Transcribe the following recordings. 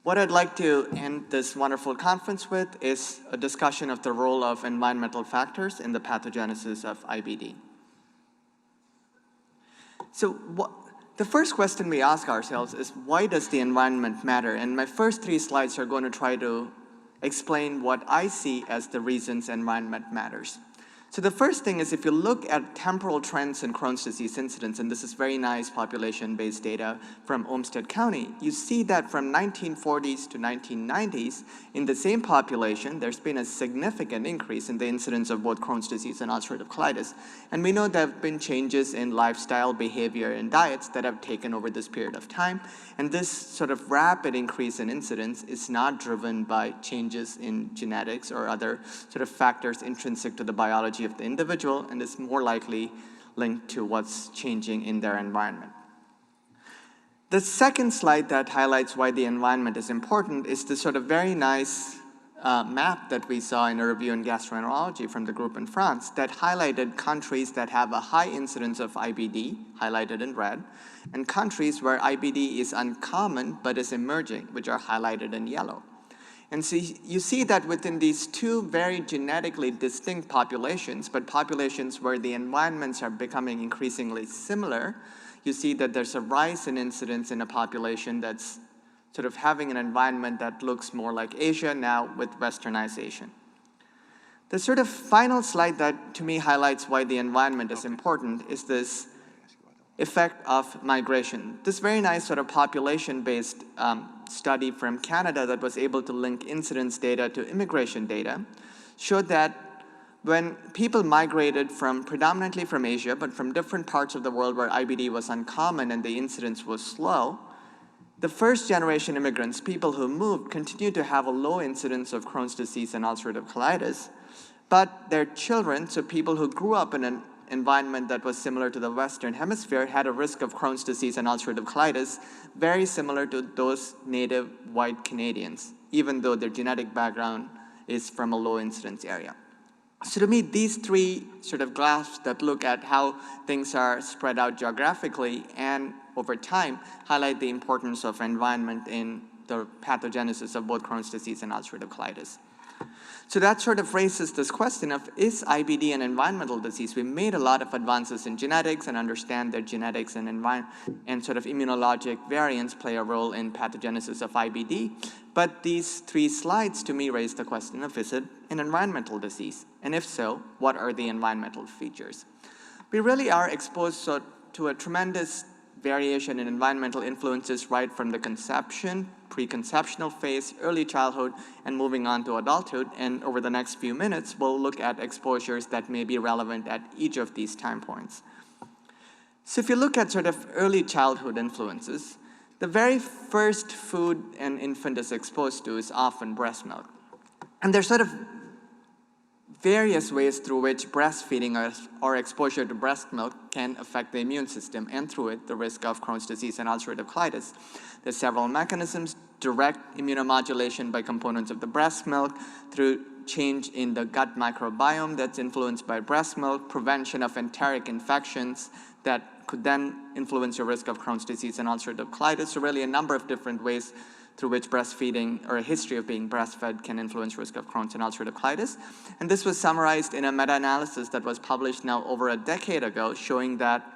What I'd like to end this wonderful conference with is a discussion of the role of environmental factors in the pathogenesis of IBD. So the first question we ask ourselves is, why does the environment matter? And my first 3 slides are going to try to explain what I see as the reasons environment matters. So the first thing is, if you look at temporal trends in Crohn's disease incidence, and this is very nice population-based data from Olmsted County, you see that from 1940s to 1990s, in the same population, there's been a significant increase in the incidence of both Crohn's disease and ulcerative colitis. And we know there have been changes in lifestyle, behavior, and diets that have taken over this period of time. And this sort of rapid increase in incidence is not driven by changes in genetics or other sort of factors intrinsic to the biology of the individual, and is more likely linked to what's changing in their environment. The second slide that highlights why the environment is important is this sort of very nice map that we saw in a review in gastroenterology from the group in France that highlighted countries that have a high incidence of IBD, highlighted in red, and countries where IBD is uncommon but is emerging, which are highlighted in yellow. And so you see that within these 2 very genetically distinct populations, but populations where the environments are becoming increasingly similar, you see that there's a rise in incidence in a population that's sort of having an environment that looks more like Asia now with westernization. The sort of final slide that to me highlights why the environment is important is this effect of migration. This very nice sort of population-based study from Canada that was able to link incidence data to immigration data showed that when people migrated predominantly from Asia, but from different parts of the world where IBD was uncommon and the incidence was slow, the first generation immigrants, people who moved, continued to have a low incidence of Crohn's disease and ulcerative colitis, but their children, so people who grew up in an environment that was similar to the Western Hemisphere, had a risk of Crohn's disease and ulcerative colitis very similar to those native white Canadians, even though their genetic background is from a low incidence area. So to me, these 3 sort of graphs that look at how things are spread out geographically and over time highlight the importance of environment in the pathogenesis of both Crohn's disease and ulcerative colitis. So that sort of raises this question of, is IBD an environmental disease? We made a lot of advances in genetics and understand that genetics and sort of immunologic variants play a role in pathogenesis of IBD. But these 3 slides to me raise the question of, is it an environmental disease? And if so, what are the environmental features? We really are exposed to a tremendous variation in environmental influences right from the conception, preconceptional phase, early childhood, and moving on to adulthood. And over the next few minutes, we'll look at exposures that may be relevant at each of these time points. So if you look at sort of early childhood influences, the very first food an infant is exposed to is often breast milk. And there's sort of various ways through which breastfeeding or exposure to breast milk can affect the immune system, and through it, the risk of Crohn's disease and ulcerative colitis. There's several mechanisms: direct immunomodulation by components of the breast milk, through change in the gut microbiome that's influenced by breast milk, prevention of enteric infections that could then influence your risk of Crohn's disease and ulcerative colitis. So really a number of different ways through which breastfeeding or a history of being breastfed can influence risk of Crohn's and ulcerative colitis. And this was summarized in a meta-analysis that was published now over a decade ago, showing that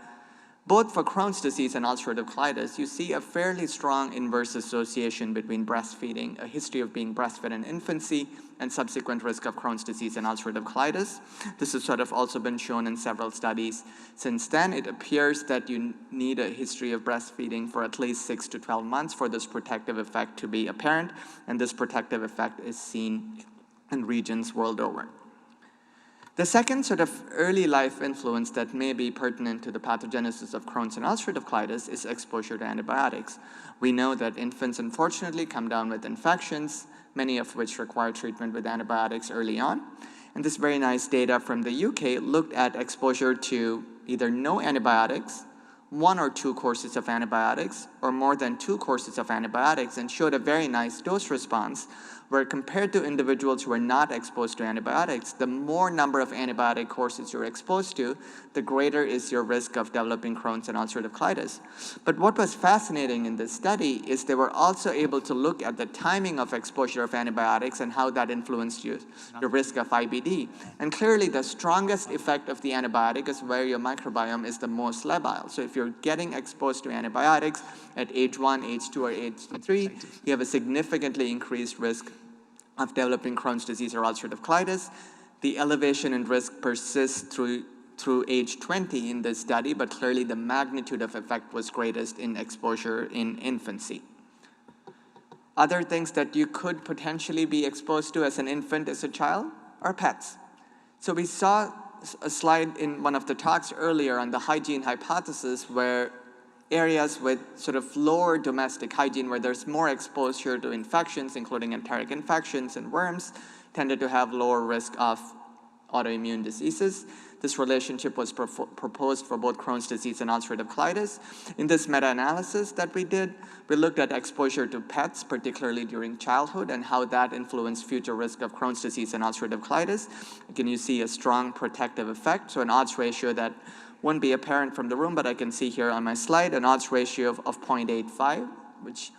both for Crohn's disease and ulcerative colitis, you see a fairly strong inverse association between breastfeeding, a history of being breastfed in infancy, and subsequent risk of Crohn's disease and ulcerative colitis. This has sort of also been shown in several studies since then. It appears that you need a history of breastfeeding for at least 6 to 12 months for this protective effect to be apparent, and this protective effect is seen in regions world over. The second sort of early life influence that may be pertinent to the pathogenesis of Crohn's and ulcerative colitis is exposure to antibiotics. We know that infants unfortunately come down with infections, many of which require treatment with antibiotics early on. And this very nice data from the UK looked at exposure to either no antibiotics, 1 or 2 courses of antibiotics or more than 2 courses of antibiotics and showed a very nice dose response where compared to individuals who are not exposed to antibiotics, the more number of antibiotic courses you're exposed to, the greater is your risk of developing Crohn's and ulcerative colitis. But what was fascinating in this study is they were also able to look at the timing of exposure of antibiotics and how that influenced your risk of IBD. And clearly the strongest effect of the antibiotic is where your microbiome is the most labile. So if you're getting exposed to antibiotics at age 1, age 2, or age 3, you have a significantly increased risk of developing Crohn's disease or ulcerative colitis. The elevation in risk persists through age 20 in this study, but clearly the magnitude of effect was greatest in exposure in infancy. Other things that you could potentially be exposed to as an infant, as a child, are pets. So we saw a slide in one of the talks earlier on the hygiene hypothesis where areas with sort of lower domestic hygiene, where there's more exposure to infections, including enteric infections and worms, tended to have lower risk of autoimmune diseases. This relationship was proposed for both Crohn's disease and ulcerative colitis. In this meta-analysis that we did, we looked at exposure to pets, particularly during childhood, and how that influenced future risk of Crohn's disease and ulcerative colitis. Again, you see a strong protective effect, so an odds ratio that wouldn't be apparent from the room, but I can see here on my slide an odds ratio of 0.85, which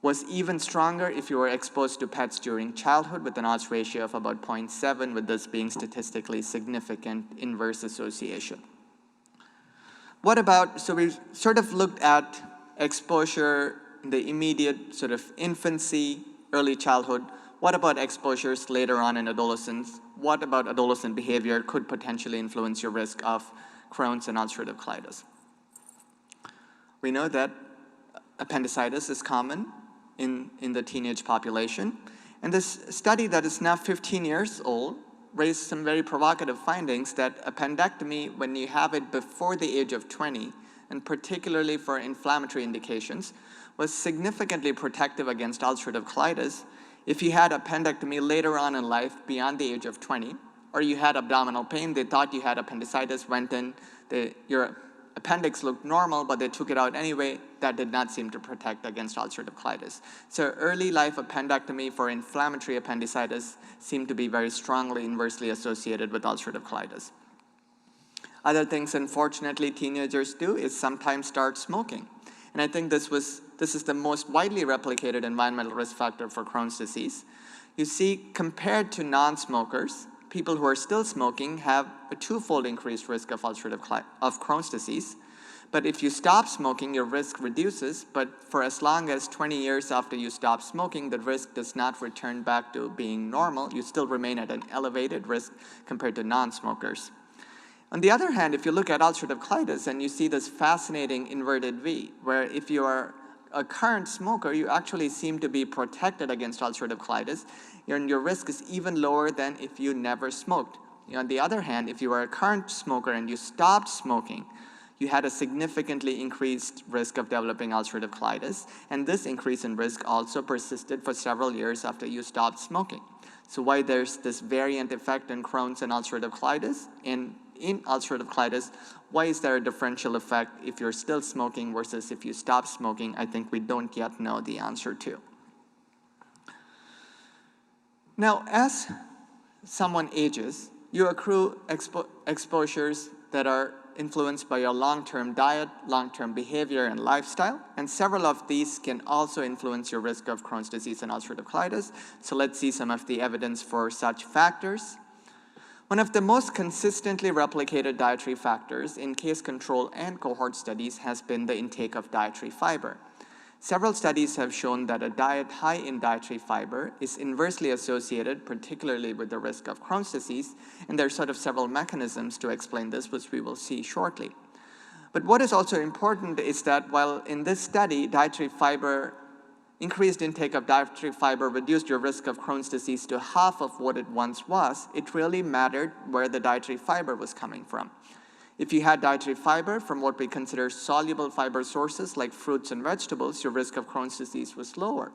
was even stronger if you were exposed to pets during childhood, with an odds ratio of about 0.7, with this being statistically significant inverse association. What about, so we sort of looked at exposure in the immediate sort of infancy, early childhood. What about exposures later on in adolescence? What about adolescent behavior could potentially influence your risk of Crohn's and ulcerative colitis? We know that appendicitis is common in the teenage population. And this study that is now 15 years old raised some very provocative findings that appendectomy, when you have it before the age of 20, and particularly for inflammatory indications, was significantly protective against ulcerative colitis. If you had appendectomy later on in life, beyond the age of 20, or you had abdominal pain, they thought you had appendicitis, went in, your appendix looked normal, but they took it out anyway, that did not seem to protect against ulcerative colitis. So early life appendectomy for inflammatory appendicitis seemed to be very strongly inversely associated with ulcerative colitis. Other things, unfortunately, teenagers do is sometimes start smoking. And I think this is the most widely replicated environmental risk factor for Crohn's disease. You see, compared to non-smokers, people who are still smoking have a twofold increased risk of Crohn's disease. But if you stop smoking, your risk reduces, but for as long as 20 years after you stop smoking, the risk does not return back to being normal. You still remain at an elevated risk compared to non-smokers. On the other hand, if you look at ulcerative colitis and you see this fascinating inverted V, where if you are a current smoker, you actually seem to be protected against ulcerative colitis, and your risk is even lower than if you never smoked. On the other hand, if you are a current smoker and you stopped smoking, you had a significantly increased risk of developing ulcerative colitis, and this increase in risk also persisted for several years after you stopped smoking. So why there's this variant effect in Crohn's and ulcerative colitis, in ulcerative colitis, why is there a differential effect if you're still smoking versus if you stop smoking? I think we don't yet know the answer to. Now, as someone ages, you accrue exposures that are influenced by your long-term diet, long-term behavior, and lifestyle, and several of these can also influence your risk of Crohn's disease and ulcerative colitis. So let's see some of the evidence for such factors. One of the most consistently replicated dietary factors in case control and cohort studies has been the intake of dietary fiber. Several studies have shown that a diet high in dietary fiber is inversely associated, particularly with the risk of Crohn's disease, and there are sort of several mechanisms to explain this, which we will see shortly. But what is also important is that while in this study, increased intake of dietary fiber reduced your risk of Crohn's disease to half of what it once was, it really mattered where the dietary fiber was coming from. If you had dietary fiber from what we consider soluble fiber sources like fruits and vegetables, your risk of Crohn's disease was lower.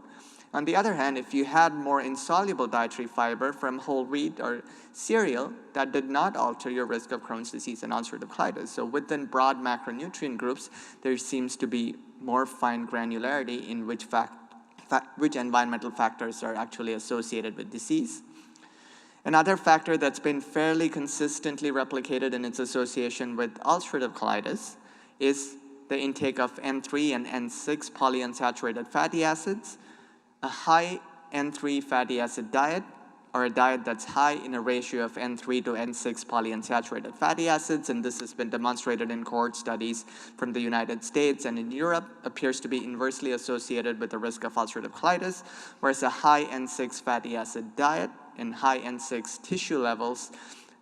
On the other hand, if you had more insoluble dietary fiber from whole wheat or cereal, that did not alter your risk of Crohn's disease and ulcerative colitis. So within broad macronutrient groups, there seems to be more fine granularity in which environmental factors are actually associated with disease. Another factor that's been fairly consistently replicated in its association with ulcerative colitis is the intake of N3 and N6 polyunsaturated fatty acids. A high N3 fatty acid diet, or a diet that's high in a ratio of N3 to N6 polyunsaturated fatty acids, and this has been demonstrated in cohort studies from the United States and in Europe, appears to be inversely associated with the risk of ulcerative colitis, whereas a high N6 fatty acid diet and high N6 tissue levels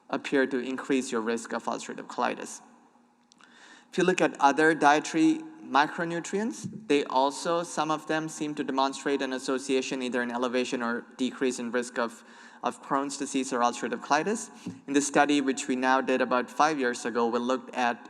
appear to increase your risk of ulcerative colitis. If you look at other dietary micronutrients, they also, some of them seem to demonstrate an association, either an elevation or decrease in risk of Crohn's disease or ulcerative colitis. In the study, which we now did about 5 years ago, we looked at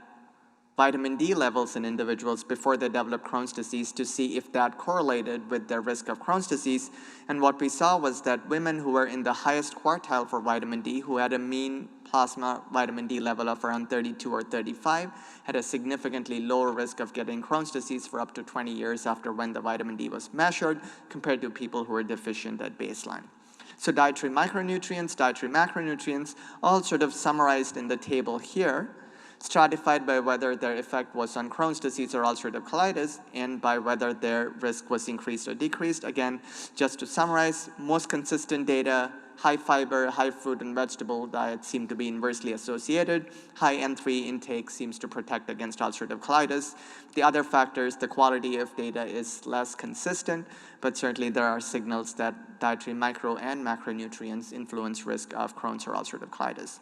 vitamin D levels in individuals before they developed Crohn's disease to see if that correlated with their risk of Crohn's disease. And what we saw was that women who were in the highest quartile for vitamin D, who had a mean plasma vitamin D level of around 32 or 35, had a significantly lower risk of getting Crohn's disease for up to 20 years after when the vitamin D was measured, compared to people who were deficient at baseline. So dietary micronutrients, dietary macronutrients, all sort of summarized in the table here, stratified by whether their effect was on Crohn's disease or ulcerative colitis, and by whether their risk was increased or decreased. Again, just to summarize, most consistent data, high fiber, high fruit and vegetable diets seem to be inversely associated. High N3 intake seems to protect against ulcerative colitis. The other factors, the quality of data is less consistent, but certainly there are signals that dietary micro and macronutrients influence risk of Crohn's or ulcerative colitis.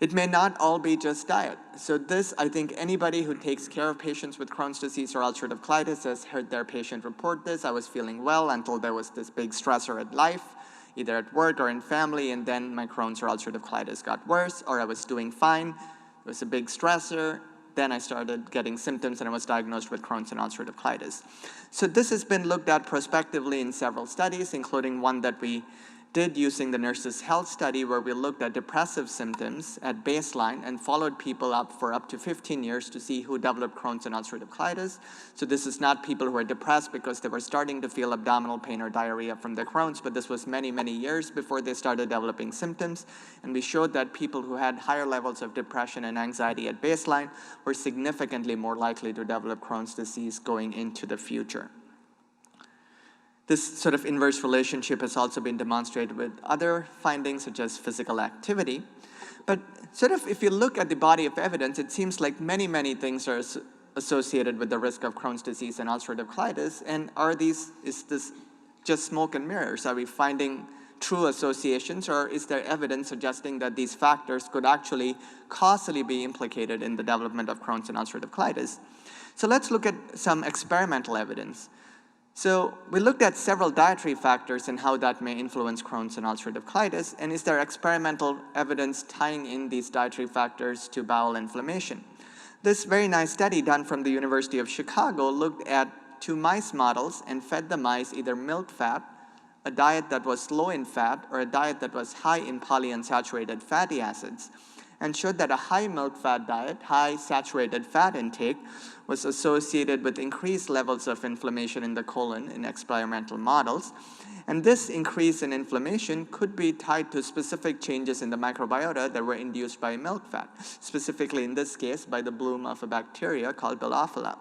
It may not all be just diet. So this, I think anybody who takes care of patients with Crohn's disease or ulcerative colitis has heard their patient report this. I was feeling well until there was this big stressor at life, either at work or in family, and then my Crohn's or ulcerative colitis got worse, or I was doing fine. It was a big stressor. Then I started getting symptoms and I was diagnosed with Crohn's and ulcerative colitis. So this has been looked at prospectively in several studies, including one that we did using the Nurses' Health Study, where we looked at depressive symptoms at baseline and followed people up for up to 15 years to see who developed Crohn's and ulcerative colitis. So this is not people who are depressed because they were starting to feel abdominal pain or diarrhea from their Crohn's, but this was many, many years before they started developing symptoms. And we showed that people who had higher levels of depression and anxiety at baseline were significantly more likely to develop Crohn's disease going into the future. This sort of inverse relationship has also been demonstrated with other findings, such as physical activity. But sort of if you look at the body of evidence, it seems like many, many things are associated with the risk of Crohn's disease and ulcerative colitis. And is this just smoke and mirrors? Are we finding true associations, or is there evidence suggesting that these factors could actually causally be implicated in the development of Crohn's and ulcerative colitis? So let's look at some experimental evidence. So we looked at several dietary factors and how that may influence Crohn's and ulcerative colitis, and is there experimental evidence tying in these dietary factors to bowel inflammation? This very nice study done from the University of Chicago looked at 2 mice models and fed the mice either milk fat, a diet that was low in fat, or a diet that was high in polyunsaturated fatty acids, and showed that a high milk fat diet, high saturated fat intake, was associated with increased levels of inflammation in the colon in experimental models. And this increase in inflammation could be tied to specific changes in the microbiota that were induced by milk fat, specifically in this case by the bloom of a bacteria called Bilophila.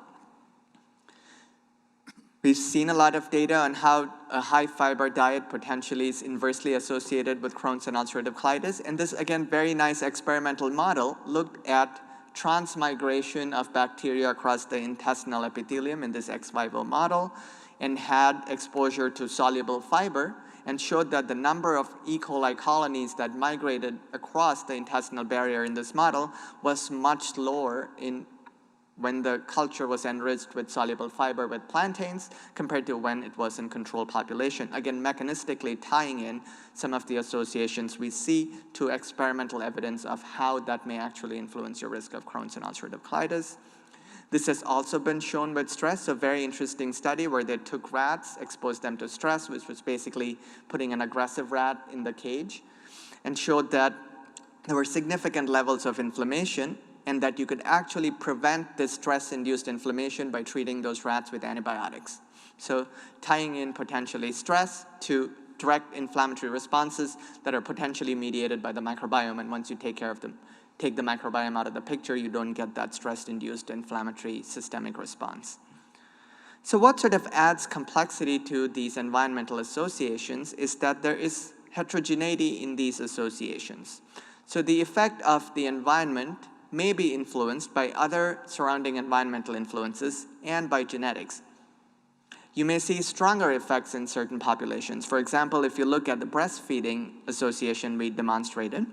We've seen a lot of data on how a high fiber diet potentially is inversely associated with Crohn's and ulcerative colitis. And this, again, very nice experimental model looked at transmigration of bacteria across the intestinal epithelium in this ex vivo model, and had exposure to soluble fiber, and showed that the number of E. coli colonies that migrated across the intestinal barrier in this model was much lower when the culture was enriched with soluble fiber with plantains compared to when it was in control population. Again, mechanistically tying in some of the associations we see to experimental evidence of how that may actually influence your risk of Crohn's and ulcerative colitis. This has also been shown with stress, a very interesting study where they took rats, exposed them to stress, which was basically putting an aggressive rat in the cage, and showed that there were significant levels of inflammation and that you could actually prevent this stress-induced inflammation by treating those rats with antibiotics. So tying in potentially stress to direct inflammatory responses that are potentially mediated by the microbiome, and once you take care of them, take the microbiome out of the picture, you don't get that stress-induced inflammatory systemic response. So what sort of adds complexity to these environmental associations is that there is heterogeneity in these associations. So the effect of the environment may be influenced by other surrounding environmental influences and by genetics. You may see stronger effects in certain populations. For example, if you look at the breastfeeding association we demonstrated,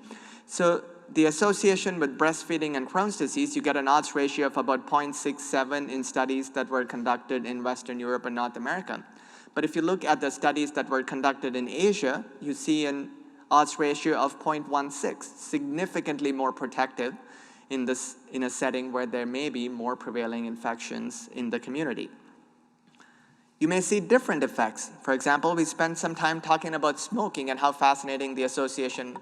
so the association with breastfeeding and Crohn's disease, you get an odds ratio of about 0.67 in studies that were conducted in Western Europe and North America. But if you look at the studies that were conducted in Asia, you see an odds ratio of 0.16, significantly more protective in a setting where there may be more prevailing infections in the community. You may see different effects. For example, we spent some time talking about smoking and how fascinating the association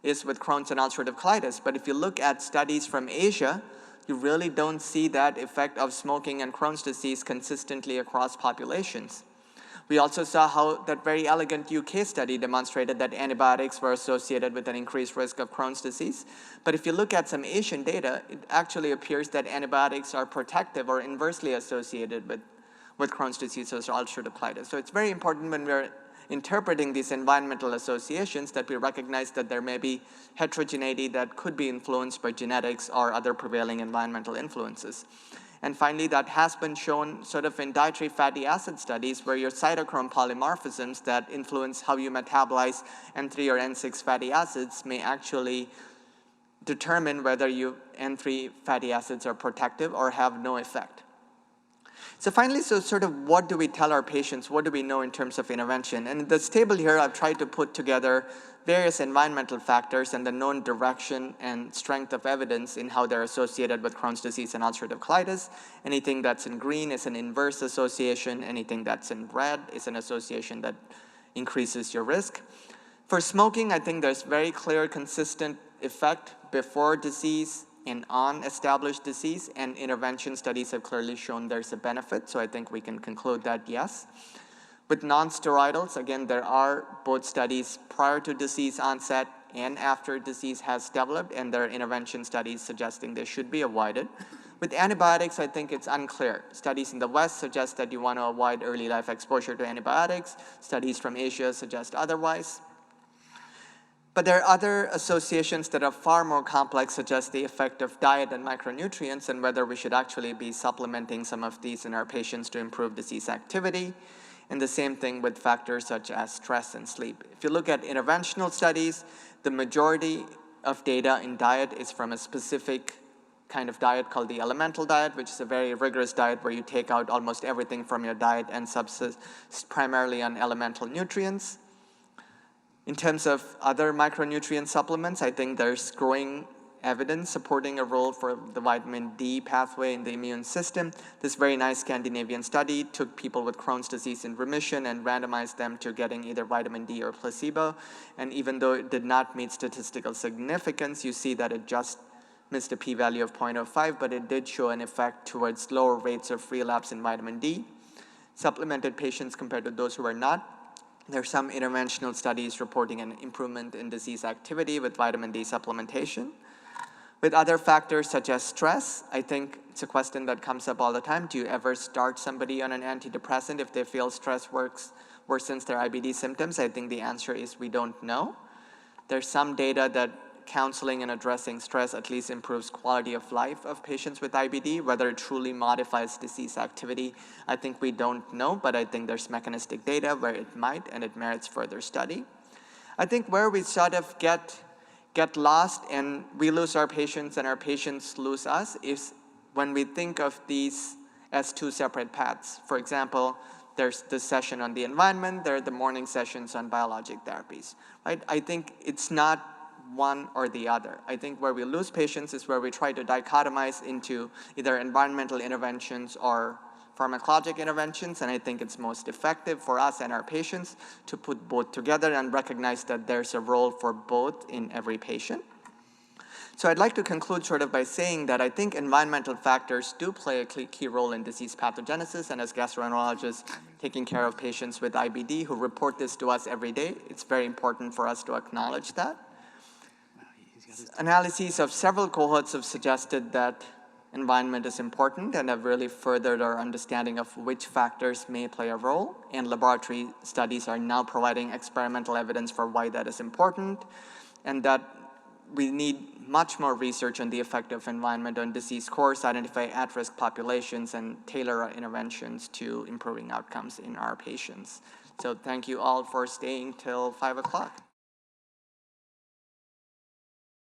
is with Crohn's and ulcerative colitis. But if you look at studies from Asia, you really don't see that effect of smoking and Crohn's disease consistently across populations. We also saw how that very elegant UK study demonstrated that antibiotics were associated with an increased risk of Crohn's disease. But if you look at some Asian data, it actually appears that antibiotics are protective or inversely associated with Crohn's disease or ulcerative colitis. So it's very important when we're interpreting these environmental associations that we recognize that there may be heterogeneity that could be influenced by genetics or other prevailing environmental influences. And finally, that has been shown sort of in dietary fatty acid studies where your cytochrome polymorphisms that influence how you metabolize N3 or N6 fatty acids may actually determine whether your N3 fatty acids are protective or have no effect. So finally, so sort of what do we tell our patients? What do we know in terms of intervention? And in this table here, I've tried to put together various environmental factors and the known direction and strength of evidence in how they're associated with Crohn's disease and ulcerative colitis. Anything that's in green is an inverse association. Anything that's in red is an association that increases your risk. For smoking, I think there's very clear, consistent effect before disease and on established disease, and intervention studies have clearly shown there's a benefit, so I think we can conclude that yes. With non-steroidals, again, there are both studies prior to disease onset and after disease has developed, and there are intervention studies suggesting they should be avoided. With antibiotics, I think it's unclear. Studies in the West suggest that you want to avoid early life exposure to antibiotics. Studies from Asia suggest otherwise. But there are other associations that are far more complex, such as the effect of diet and micronutrients and whether we should actually be supplementing some of these in our patients to improve disease activity. And the same thing with factors such as stress and sleep. If you look at interventional studies, the majority of data in diet is from a specific kind of diet called the elemental diet, which is a very rigorous diet where you take out almost everything from your diet and subsist primarily on elemental nutrients. In terms of other micronutrient supplements, I think there's growing evidence supporting a role for the vitamin D pathway in the immune system. This very nice Scandinavian study took people with Crohn's disease in remission and randomized them to getting either vitamin D or placebo. And even though it did not meet statistical significance, you see that it just missed a p-value of 0.05, but it did show an effect towards lower rates of relapse in vitamin D. Supplemented patients compared to those who were not. There are some interventional studies reporting an improvement in disease activity with vitamin D supplementation. With other factors such as stress, I think it's a question that comes up all the time. Do you ever start somebody on an antidepressant if they feel stress worsens their IBD symptoms? I think the answer is we don't know. There's some data that counseling and addressing stress at least improves quality of life of patients with IBD. Whether it truly modifies disease activity, I think we don't know, but I think there's mechanistic data where it might, and it merits further study. I think where we sort of get lost and we lose our patients and our patients lose us is when we think of these as two separate paths. For example, there's this session on the environment, there are the morning sessions on biologic therapies, right? I think it's not one or the other. I think where we lose patients is where we try to dichotomize into either environmental interventions or pharmacologic interventions, and I think it's most effective for us and our patients to put both together and recognize that there's a role for both in every patient. So I'd like to conclude sort of by saying that I think environmental factors do play a key role in disease pathogenesis, and as gastroenterologists taking care of patients with IBD who report this to us every day, it's very important for us to acknowledge that. Analyses of several cohorts have suggested that environment is important and have really furthered our understanding of which factors may play a role, and laboratory studies are now providing experimental evidence for why that is important, and that we need much more research on the effect of environment on disease course, identify at-risk populations, and tailor our interventions to improving outcomes in our patients. So thank you all for staying till 5 o'clock.